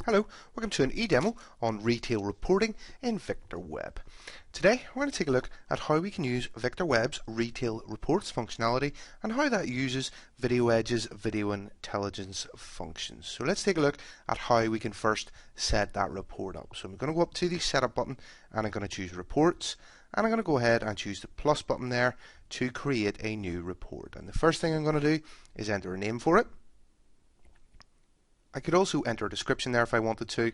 Hello, welcome to an e-demo on retail reporting in victorWeb. Today we're going to take a look at how we can use victorWeb's retail reports functionality and how that uses VictorEdge's video intelligence functions. So let's take a look at how we can first set that report up. So I'm going to go up to the setup button and I'm going to choose reports, and I'm going to go ahead and choose the plus button there to create a new report. And the first thing I'm going to do is enter a name for it. I could also enter a description there if I wanted to,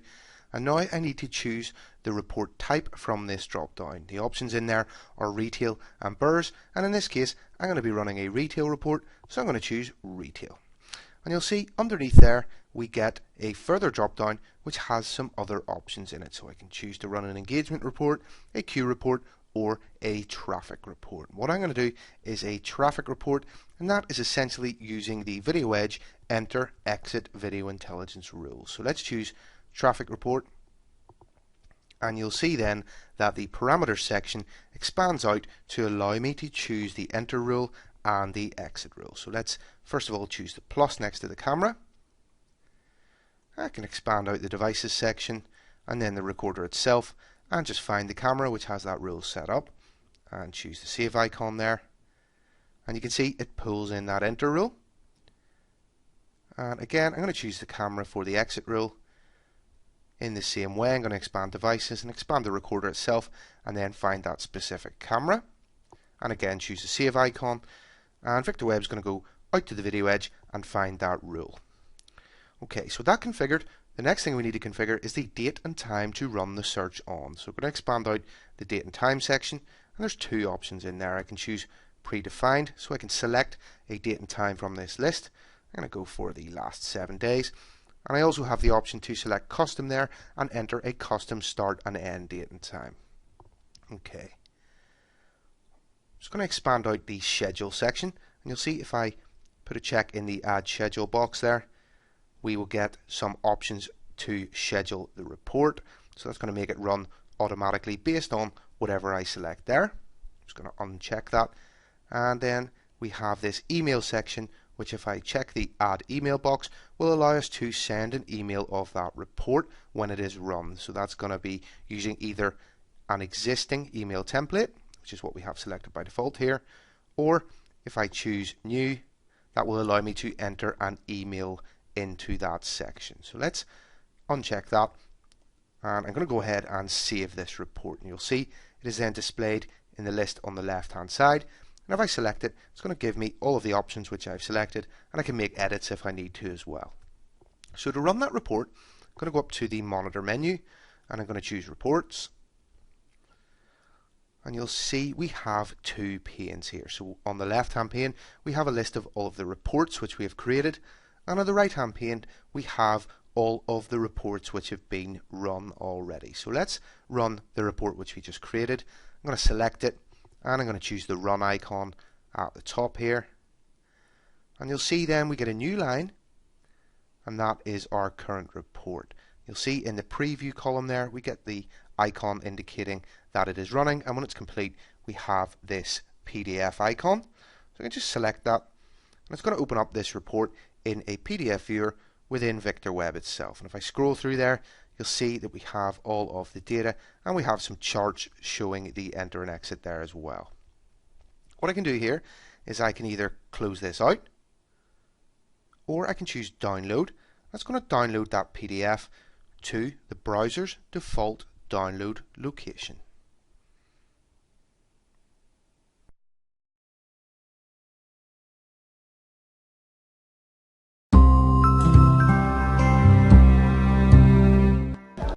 and now I need to choose the report type from this drop down. The options in there are retail and BERS, and in this case I'm going to be running a retail report, so I'm going to choose retail. And you'll see underneath there we get a further drop down which has some other options in it, so I can choose to run an engagement report, a queue report, or a traffic report. What I'm going to do is a traffic report, and that is essentially using the VictorEdge enter exit video intelligence rules. So let's choose traffic report, and you'll see then that the parameters section expands out to allow me to choose the enter rule and the exit rule. So let's first of all choose the plus next to the camera. I can expand out the devices section and then the recorder itself, and just find the camera which has that rule set up and choose the save icon there, and you can see it pulls in that enter rule. And again I'm going to choose the camera for the exit rule. In the same way I'm going to expand devices and expand the recorder itself, and then find that specific camera, and again choose the save icon, and VictorWeb is going to go out to the VictorEdge and find that rule. Okay, so that configured. The next thing we need to configure is the date and time to run the search on. So we're going to expand out the date and time section, and there's two options in there. I can choose predefined, so I can select a date and time from this list. I'm going to go for the last 7 days, and I also have the option to select custom there and enter a custom start and end date and time. Okay, I'm just going to expand out the schedule section, and you'll see if I put a check in the add schedule box there, we will get some options to schedule the report. So that's going to make it run automatically based on whatever I select there. I'm just going to uncheck that, and then we have this email section, which if I check the add email box will allow us to send an email of that report when it is run. So that's going to be using either an existing email template, which is what we have selected by default here, or if I choose new, that will allow me to enter an email into that section. So let's uncheck that, and I'm going to go ahead and save this report, and you'll see it is then displayed in the list on the left hand side, and if I select it, it's going to give me all of the options which I've selected, and I can make edits if I need to as well. So to run that report, I'm going to go up to the monitor menu, and I'm going to choose reports, and you'll see we have two panes here. So on the left hand pane we have a list of all of the reports which we have created, and on the right hand pane we have all of the reports which have been run already. So let's run the report which we just created. I'm going to select it, and I'm going to choose the run icon at the top here, and you'll see then we get a new line, and that is our current report. You'll see in the preview column there we get the icon indicating that it is running, and when it's complete we have this PDF icon. So I can just select that, and it's going to open up this report in a PDF viewer within VictorWeb itself. And if I scroll through there, you'll see that we have all of the data, and we have some charts showing the enter and exit there as well. What I can do here is I can either close this out, or I can choose download. That's going to download that PDF to the browser's default download location.